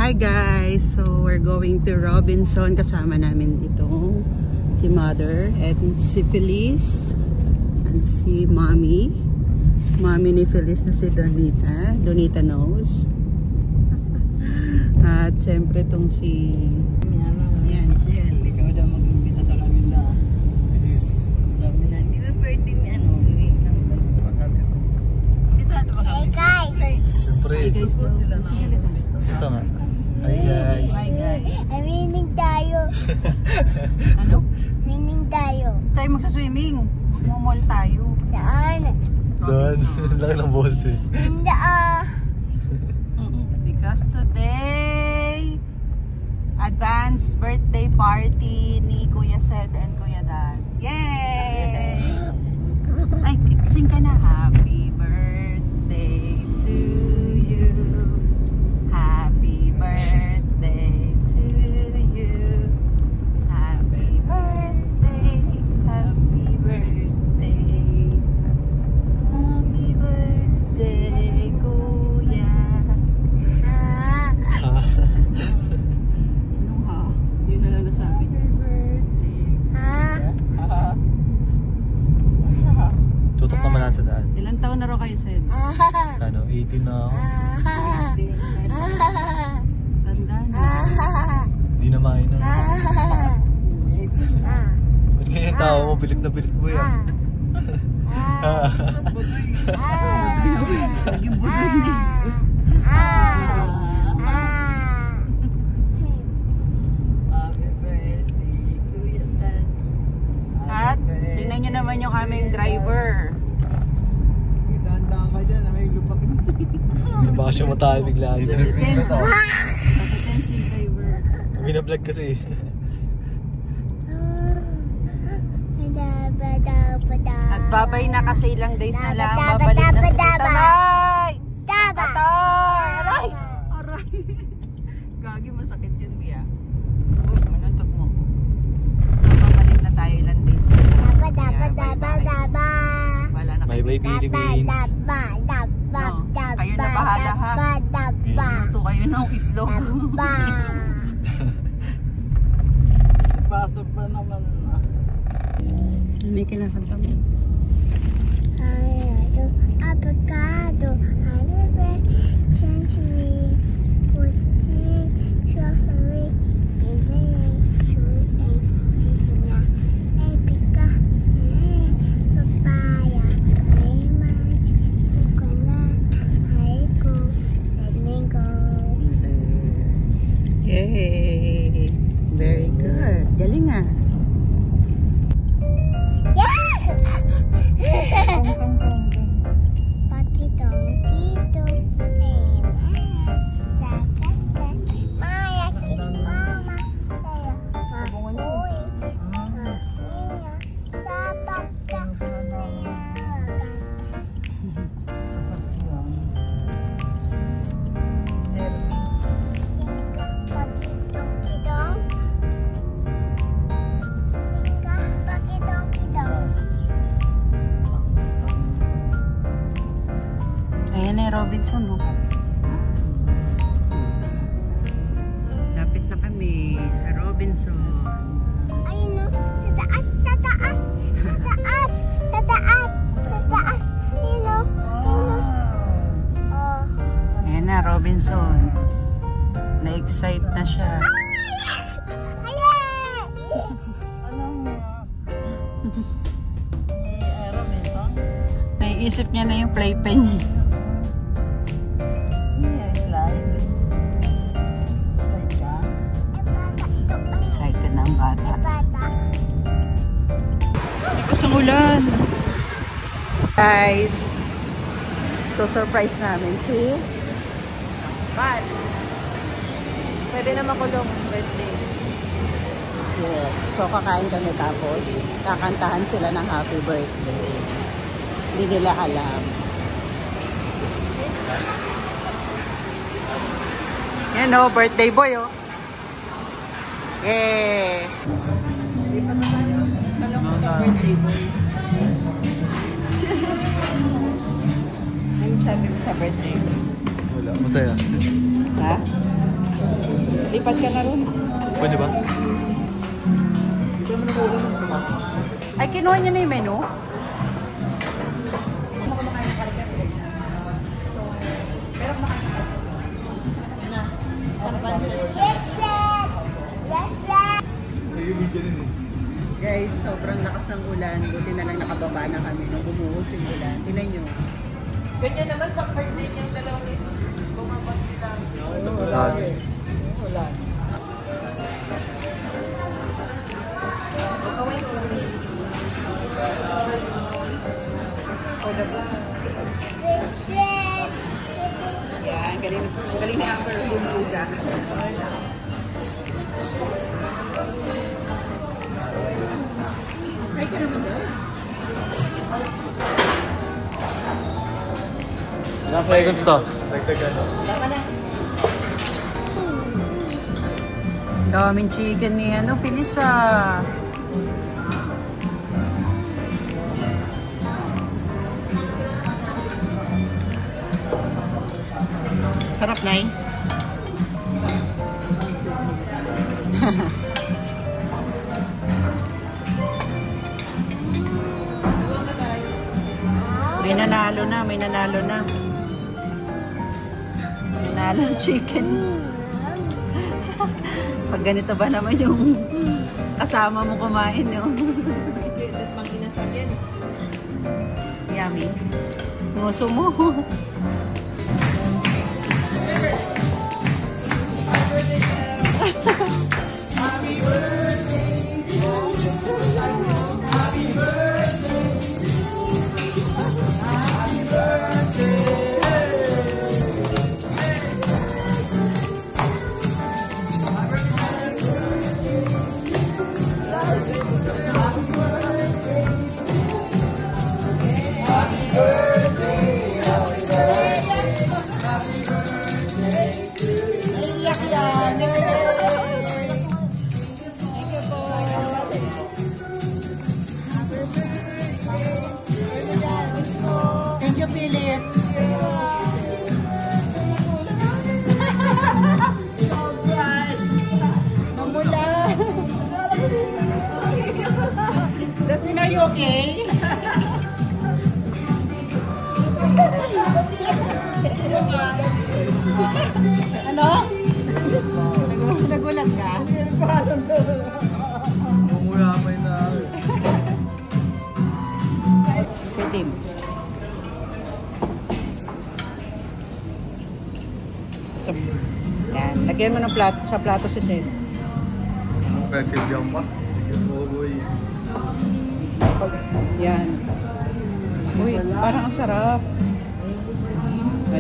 Hi guys! So we're going to Robinson. Kasama namin itong si Mother and si Feliz and si Mommy. Mommy ni Feliz na si Donita. Donita knows. At syempre itong si... Yan. Ikaw daw mag-imbita sa kanila. Feliz. Sabi na, hindi ba pwedeng ano? Hey guys! Siyempre. Hi guys daw. Ito nga. Hi guys. Hi guys. Winning tayo. Ano? Winning tayo. Tayo magsaswimming. Magmamall tayo. Saan? Saan? Laki ng boss eh. Hindi Because today, advanced birthday party ni Kuya Sed and Kuya Das. Yay! Ay, sing ka na. Happy birthday to you. Happy birthday to you. Happy birthday. Happy birthday. Happy birthday, Kuya. Ano ha? Yun na lang nasabi niya. Tutok naman natin sa daan. Ilang taon na raw kayo, Sed? Ano, 18 na ako. Tanda na. Hindi na mainom. Ba't ganyan tao mo? Pilit na pilit mo yan. Yung budoy niya. Happy birthday, Kuya Tad. At tingnan nyo naman yung aming driver. Dahan-dahan ka dyan, may lupak. Baka siya matay bigla. Attention driver. Binablog kasi. At babay na kasi ilang days na lang. Babalik na si Tita May. Tatay! Aray! Aray! Gagi, masakit yun, Bia. Manuntok mo. So, babalik na tayo ilang days na lang. Wala na kayo. Bye bye Philippines. Kayo na bahala ha. Luto kayo ng itlog. Pasok pa naman. May kinakanta mo. Avocado, olive, century, potato, strawberry, epica, papaya, orange, coconut, haricot, red mango. Yay! Very good. Galing ah. Ayan na Robinson, no? Lapit na kami sa Robinson. Ayun no, sa taas, sa taas, sa taas, sa taas, sa taas. Ayun no. Ayan na Robinson. Na-excite na siya. Naiisip niya na yung playpen niya. Excited na ang bata. Lakas ang ulan. Guys, so surprise namin si Val. Pwede na makulong birthday. Yes, so kakain kami tapos kakantahan sila ng happy birthday. Hindi nila alam. Yan o, birthday boy o. Yay! Birthday boy. Ano sabi mo sa birthday boy? Wala, masaya. Ha? Lipat ka na ron. Pwede ba? Ay, kinuha niya na yung menu? Guys, sobrang lakas ng ulan. Buti na lang nakababa na kami nung bumuhos yung ulan. Tingnan nyo. Ganyan naman pag birthday niyang dalawang ito. Bumabag nila. Ulan. Yan, galing na ang perfume buga. Ay, ka naman guys. Ilang fragrance to? Dagdagan. Daming chicken ni ano, Pilis ah. Sarap na eh. May nanalo na, may nanalo na. Nanalo chicken. Pag ganito ba naman yung kasama mo kumain, no? Yummy. Nguso mo. Thank you, Philip. Namula. Dustin, are you okay? Ano? Nagulat ka? Umuya pa yun na. Pwede mo. Yan. Lagyan mo ng sa plato si Seth. Kahit silbihan pa. Yan. Uy, parang ang sarap.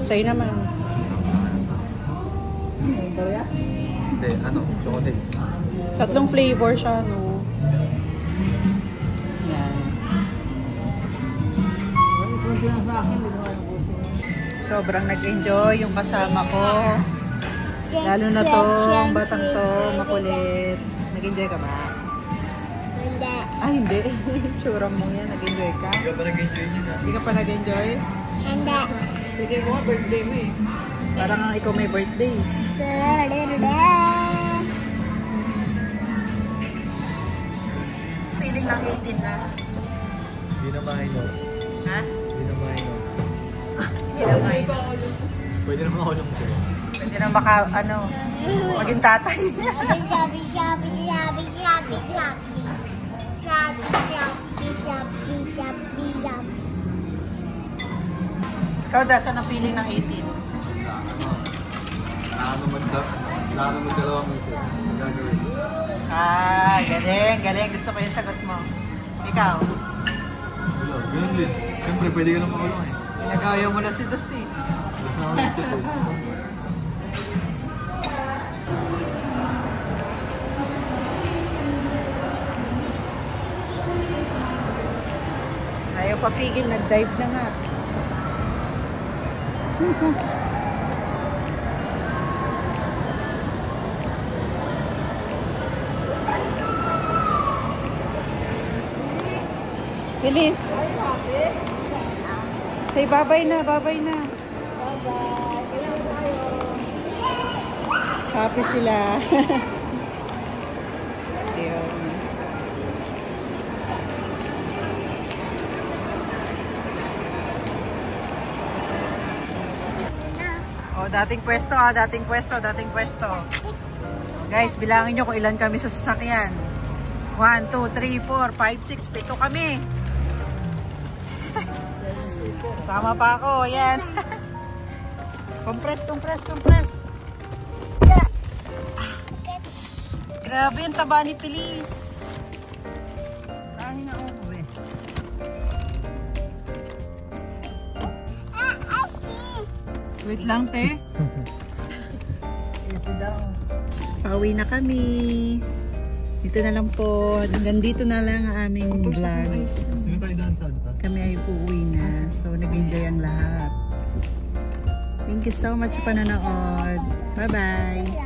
Sa'yo naman. Hindi, ano? Chocolate. Tatlong flavor siya, no? Yan. Sobrang nag-enjoy yung kasama ko. Lalo na tong batang to, makulit. Nag-enjoy ka ba? Hindi. Ah, hindi. Tsura mo yan. Nag-enjoy ka? Hindi ka pa nag-enjoy niya na. Hindi ka pa nag-enjoy? Hindi. Sige mo, birthday mo eh. Parang ikaw may birthday. Feeling ng 18 na. Hindi na mainom. Ha? Hindi na mainom. Hindi na may. Pwede naman ako lang ko. Pwede na baka, ano, maging tatay. Ikaw, saan ang feeling ng 18? Lalo magdalawang isip. Gagawin. Ah, galing, galing. Gusto ko yung sagot mo. Ikaw? Wala, ganun din. Siyempre, pwede ka lang makulong eh. Nagayaw mo na si Dos eh. Ayaw papigil, nag-dive na nga. Bilis. Say babay na, babay na. Bye-bye. Happy sila. Ayun. Oh, dating pwesto ah, dating pwesto, dating pwesto. Guys, bilangin nyo kung ilan kami sa sasakyan. 1, 2, 3, 4, 5, 6, 7 kami. Kasama pa ako, yan. Compress, compress, compress. Grabe yung taba ni Feliz. Tangin na ako eh. Wait lang, te. Easy daw. Pauwi na kami. Dito na lang po. Hanggang dito na lang ang aming vlog. Dito tayo daan sa ano? Kami ay uuwi na. So, nag-enjoy ang lahat. Thank you so much sa panonood. Bye-bye.